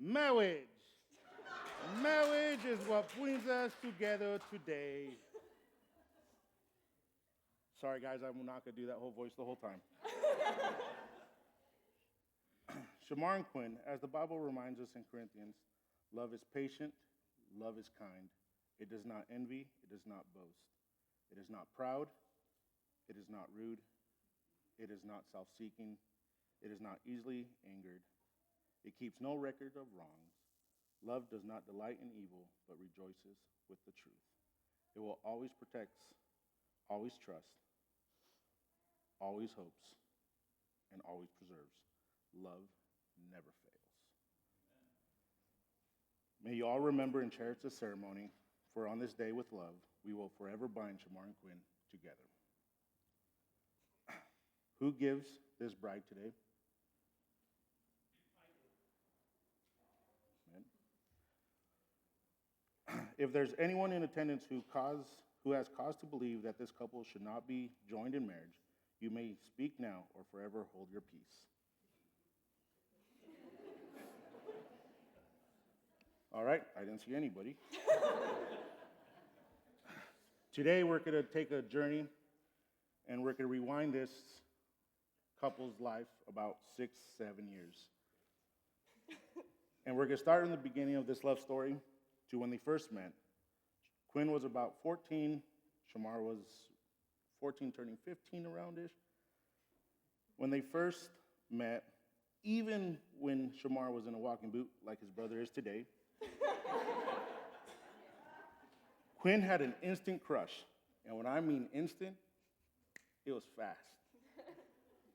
Marriage. Marriage is what brings us together today. Sorry, guys, I'm not going to do that whole voice the whole time. Shamar and Quinn, as the Bible reminds us in Corinthians, love is patient, love is kind. It does not envy, it does not boast. It is not proud, it is not rude, it is not self-seeking, it is not easily angered. It keeps no record of wrongs. Love does not delight in evil, but rejoices with the truth. It will always protect, always trusts, always hopes, and always preserves. Love never fails. May you all remember and cherish this ceremony, for on this day with love, we will forever bind Shamar and Quinn together. Who gives this bride today? Amen. If there's anyone in attendance who has cause to believe that this couple should not be joined in marriage, you may speak now or forever hold your peace. All right, I didn't see anybody. Today we're going to take a journey and we're going to rewind this couple's life about 6-7 years. And we're going to start in the beginning of this love story to when they first met. Quinn was about 14. Shamar was 14, turning 15 around-ish. When they first met, even when Shamar was in a walking boot like his brother is today, Quinn had an instant crush. And when I mean instant, it was fast.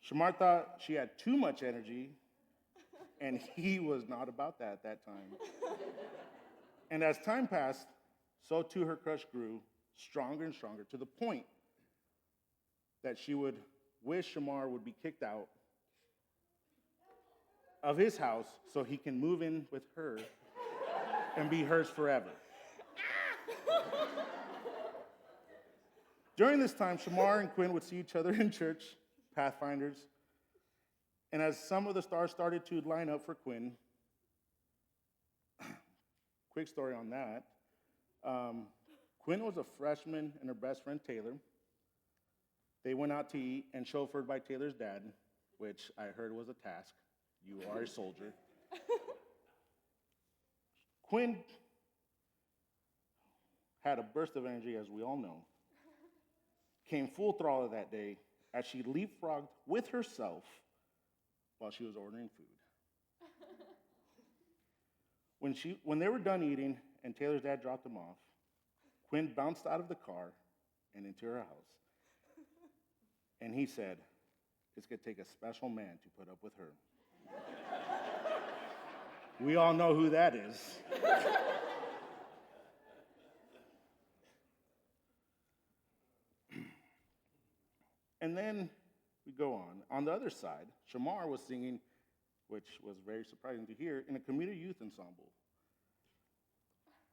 Shamar thought she had too much energy, and he was not about that at that time. And as time passed, so too her crush grew stronger and stronger to the point that she would wish Shamar would be kicked out of his house so he can move in with her and be hers forever. During this time, Shamar and Quinn would see each other in church, Pathfinders, and as some of the stars started to line up for Quinn, quick story on that, Quinn was a freshman and her best friend Taylor. They went out to eat and chauffeured by Taylor's dad, which I heard was a task. You are a soldier. Quinn had a burst of energy, as we all know. Came full throttle that day as she leapfrogged with herself while she was ordering food. When they were done eating and Taylor's dad dropped them off, Quinn bounced out of the car and into her house. And he said, "It's going to take a special man to put up with her." We all know who that is. And then we go on. On the other side, Shamar was singing, which was very surprising to hear, in a community youth ensemble,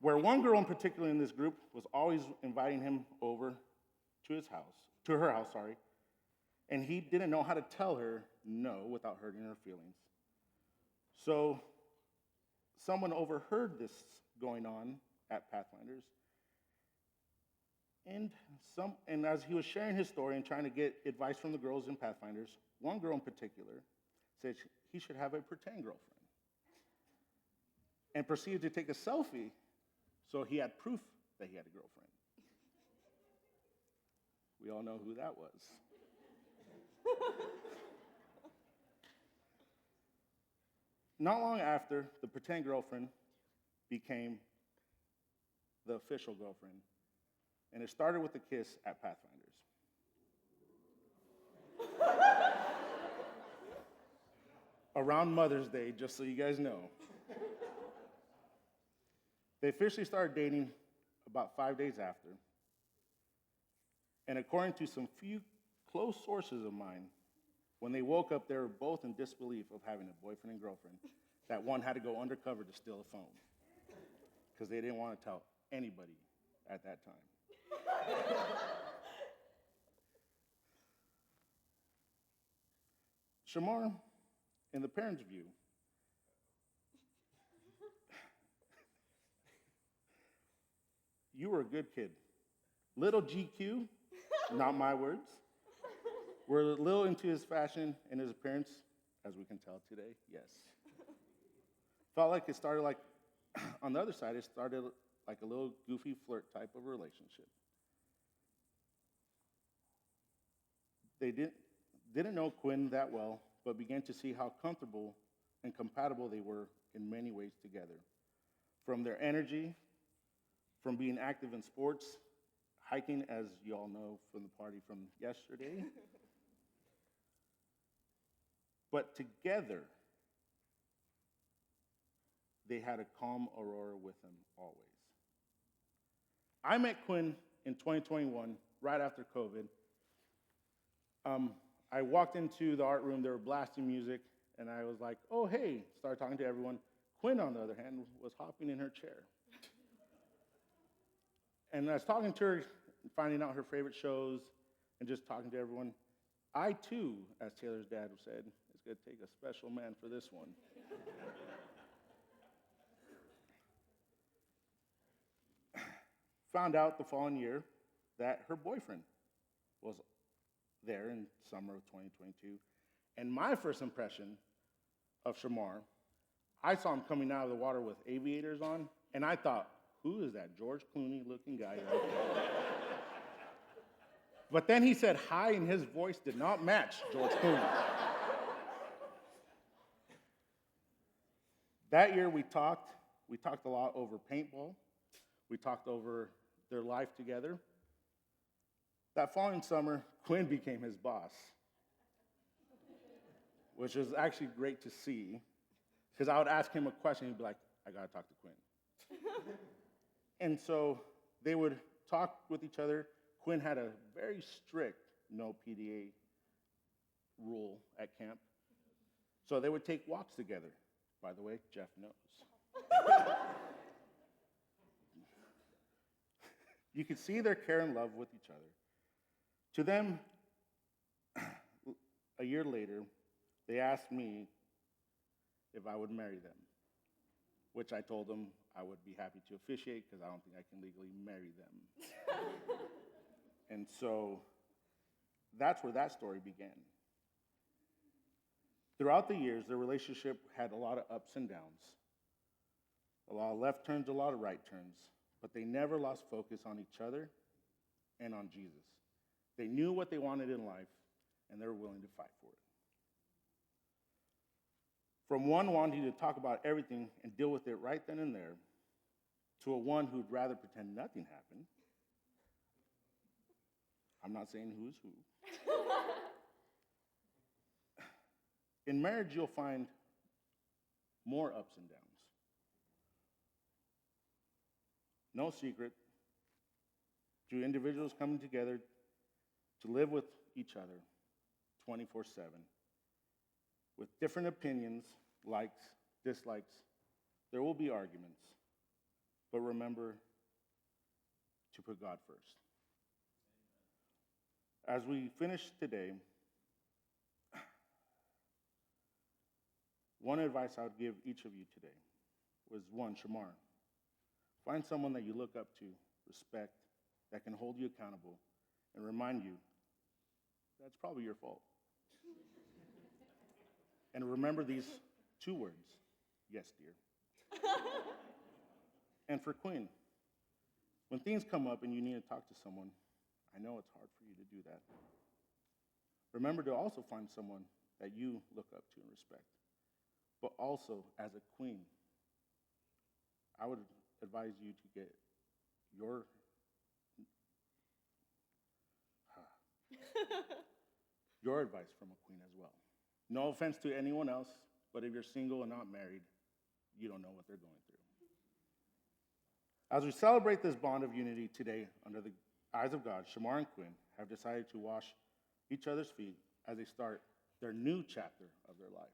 where one girl in particular in this group was always inviting him over to her house, and he didn't know how to tell her no without hurting her feelings. So someone overheard this going on at Pathfinders, and as he was sharing his story and trying to get advice from the girls in Pathfinders, one girl in particular said he should have a pretend girlfriend and proceeded to take a selfie so he had proof that he had a girlfriend. We all know who that was. Not long after, the pretend girlfriend became the official girlfriend. And it started with a kiss at Pathfinders. Around Mother's Day, just so you guys know. They officially started dating about 5 days after. And according to some few close sources of mine, when they woke up, they were both in disbelief of having a boyfriend and girlfriend, that one had to go undercover to steal a phone because they didn't want to tell anybody at that time. Shamar, in the parents' view, You were a good kid. Little GQ, not my words, were a little into his fashion and his appearance, as we can tell today, yes. Felt like it started like, on the other side, it started like a little goofy flirt type of relationship. They didn't know Quinn that well, but began to see how comfortable and compatible they were in many ways together. From their energy, from being active in sports, hiking, as you all know from the party from yesterday. But together, they had a calm aurora with them always. I met Quinn in 2021, right after COVID. I walked into the art room, they were blasting music, and I was like, oh, hey, started talking to everyone. Quinn, on the other hand, was hopping in her chair. And I was talking to her, finding out her favorite shows, and just talking to everyone. I, too, as Taylor's dad said, is going to take a special man for this one. Found out the following year that her boyfriend was there in summer of 2022. And my first impression of Shamar, I saw him coming out of the water with aviators on, and I thought, who is that George Clooney-looking guy right there? But then he said hi, and his voice did not match George Clooney. That year we talked a lot over paintball. We talked over their life together. That following summer, Quinn became his boss, which was actually great to see, because I would ask him a question, he'd be like, I gotta talk to Quinn. And so they would talk with each other. Quinn had a very strict no PDA rule at camp. So they would take walks together. By the way, Jeff knows. You could see their care and love with each other. To them, a year later, they asked me if I would marry them, which I told them I would be happy to officiate because I don't think I can legally marry them. And so that's where that story began. Throughout the years, their relationship had a lot of ups and downs, a lot of left turns, a lot of right turns, but they never lost focus on each other and on Jesus. They knew what they wanted in life, and they were willing to fight for it. From one wanting to talk about everything and deal with it right then and there, to a one who'd rather pretend nothing happened. I'm not saying who's who. In marriage, you'll find more ups and downs. No secret, two individuals coming together to live with each other 24/7, with different opinions, likes, dislikes. There will be arguments, but remember to put God first. As we finish today, one advice I would give each of you today was one, Shamar. Find someone that you look up to, respect, that can hold you accountable, and remind you that's probably your fault. And remember these two words, yes, dear. And for Quinn, when things come up and you need to talk to someone, I know it's hard for you to do that. Remember to also find someone that you look up to and respect. But also, as a queen, I would advise you to get your advice from a queen as well. No offense to anyone else, but if you're single and not married, you don't know what they're going through. As we celebrate this bond of unity today under the eyes of God, Shamar and Quinn have decided to wash each other's feet as they start their new chapter of their life.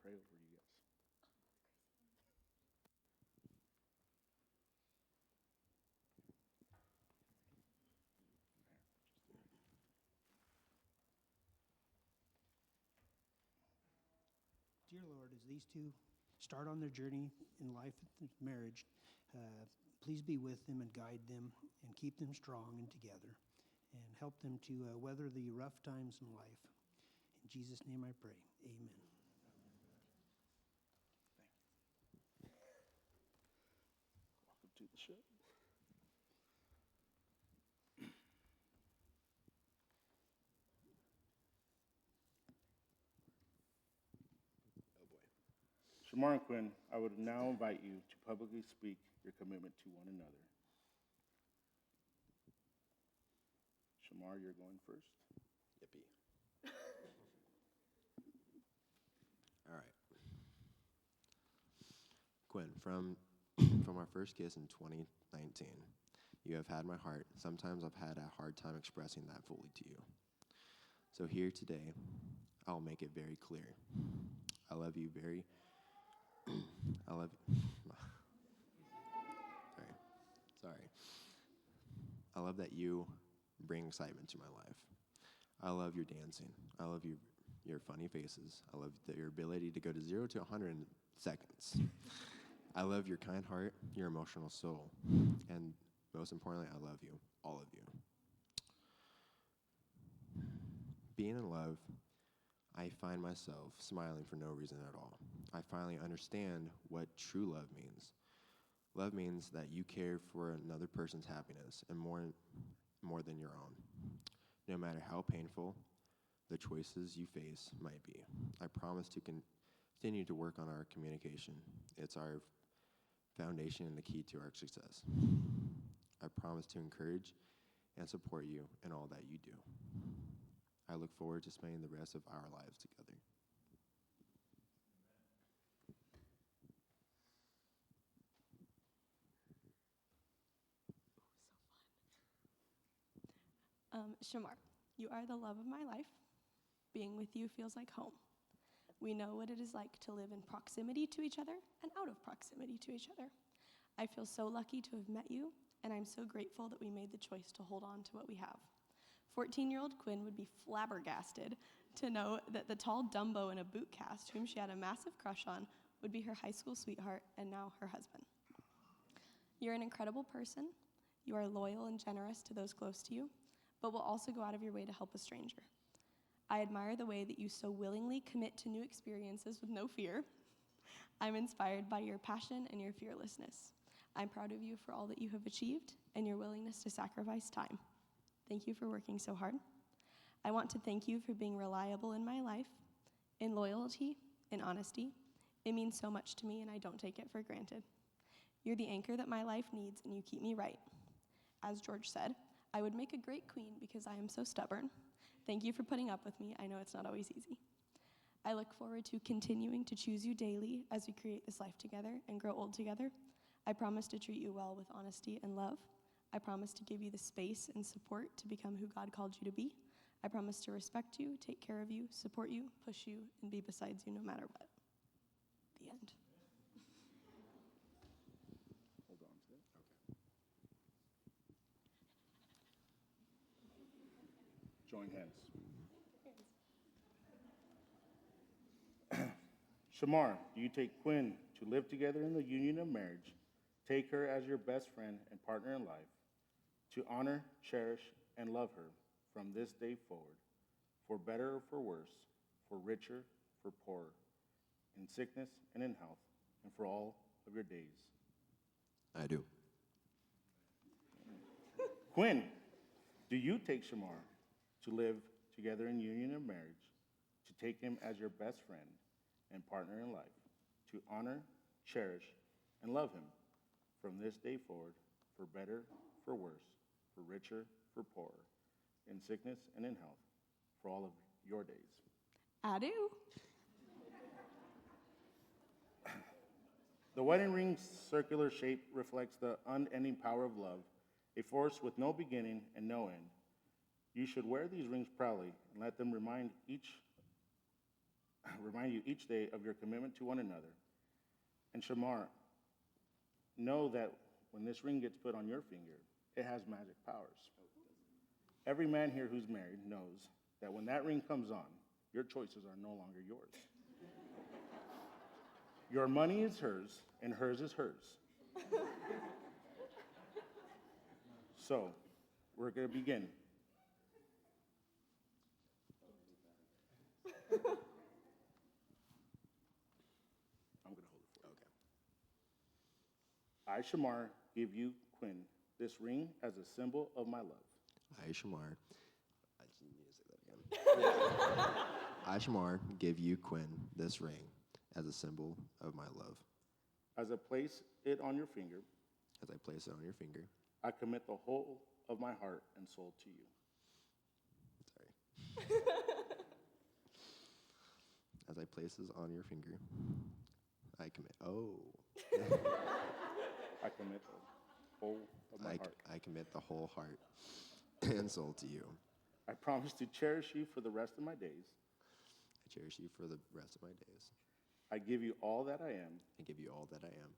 pray over you guys. Dear Lord, as these two start on their journey in life and marriage, please be with them and guide them and keep them strong and together and help them to weather the rough times in life. In Jesus' name I pray. Amen. Welcome to the show. Shamar and Quinn, I would now invite you to publicly speak your commitment to one another. Shamar, you're going first. Yippee. All right. Quinn, from our first kiss in 2019, you have had my heart. Sometimes I've had a hard time expressing that fully to you. So here today, I'll make it very clear. I love you very... I love you. Sorry. I love that you bring excitement to my life. I love your dancing. I love your funny faces. I love your ability to go to 0 to 100 in seconds. I love your kind heart, your emotional soul, and most importantly, I love you, all of you. Being in love, I find myself smiling for no reason at all. I finally understand what true love means. Love means that you care for another person's happiness and more than your own, no matter how painful the choices you face might be. I promise to continue to work on our communication. It's our foundation and the key to our success. I promise to encourage and support you in all that you do. I look forward to spending the rest of our lives together. Shamar, you are the love of my life. Being with you feels like home. We know what it is like to live in proximity to each other and out of proximity to each other. I feel so lucky to have met you, and I'm so grateful that we made the choice to hold on to what we have. 14-year-old Quinn would be flabbergasted to know that the tall Dumbo in a boot cast, whom she had a massive crush on, would be her high school sweetheart and now her husband. You're an incredible person. You are loyal and generous to those close to you, but will also go out of your way to help a stranger. I admire the way that you so willingly commit to new experiences with no fear. I'm inspired by your passion and your fearlessness. I'm proud of you for all that you have achieved and your willingness to sacrifice time. Thank you for working so hard. I want to thank you for being reliable in my life, in loyalty, in honesty. It means so much to me, and I don't take it for granted. You're the anchor that my life needs, and you keep me right. As George said, I would make a great queen because I am so stubborn. Thank you for putting up with me. I know it's not always easy. I look forward to continuing to choose you daily as we create this life together and grow old together. I promise to treat you well with honesty and love. I promise to give you the space and support to become who God called you to be. I promise to respect you, take care of you, support you, push you, and be besides you no matter what. The end. Hold on to it. Okay. Join hands. Shamar, do you take Quinn to live together in the union of marriage, take her as your best friend and partner in life, to honor, cherish, and love her from this day forward, for better or for worse, for richer, for poorer, in sickness and in health, and for all of your days? I do. Quinn, do you take Shamar to live together in union of marriage, to take him as your best friend and partner in life, to honor, cherish, and love him from this day forward, for better, for worse, for richer, for poorer, in sickness and in health, for all of your days? I do. The wedding ring's circular shape reflects the unending power of love, a force with no beginning and no end. You should wear these rings proudly and let them remind each remind you each day of your commitment to one another. And Shamar, know that when this ring gets put on your finger, it has magic powers. Every man here who's married knows that when that ring comes on, your choices are no longer yours. Your money is hers, and hers is hers. So, we're going to begin. I'm going to hold it for you. Okay. I, Shamar, give you, Quinn, this ring as a symbol of my love. I, Shamar. I just need to say that again. I, Shamar, give you, Quinn, this ring as a symbol of my love. As I place it on your finger, As I place it on your finger, I commit the whole of my heart and soul to you. sorry. As I place this on your finger, I commit. I commit the whole of my heart. I commit the whole heart and soul to you. I promise to cherish you for the rest of my days. I cherish you for the rest of my days. I give you all that I am I give you all that I am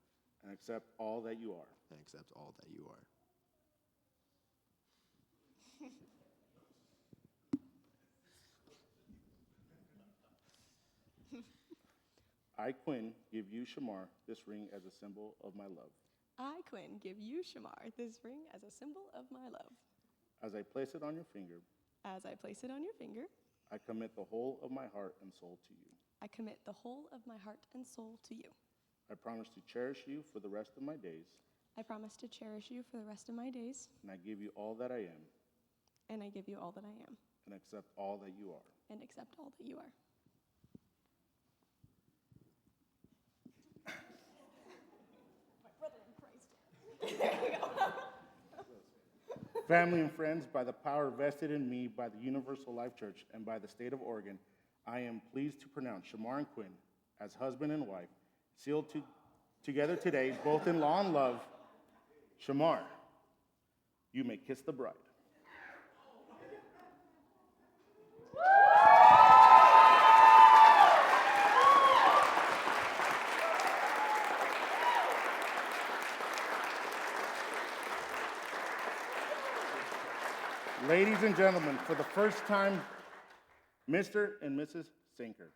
and accept all that you are. and accept all that you are. I, Quinn, give you, Shamar, this ring as a symbol of my love. I, Quinn, give you, Shamar, this ring as a symbol of my love. As I place it on your finger, As I place it on your finger, I commit the whole of my heart and soul to you. I commit the whole of my heart and soul to you. I promise to cherish you for the rest of my days, I promise to cherish you for the rest of my days, and I give you all that I am and I give you all that I am and accept all that you are. and accept all that you are. Family and friends, by the power vested in me by the Universal Life Church and by the state of Oregon, I am pleased to pronounce Shamar and Quinn as husband and wife, sealed together today, both in law and love. Shamar, you may kiss the bride. Ladies and gentlemen, for the first time, Mr. and Mrs. Sinker.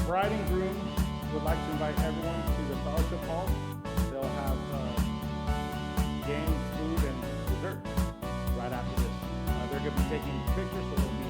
Bride and groom would like to invite everyone to the fellowship hall. They'll have games, food, and dessert right after this. They're going to be taking pictures, so they'll be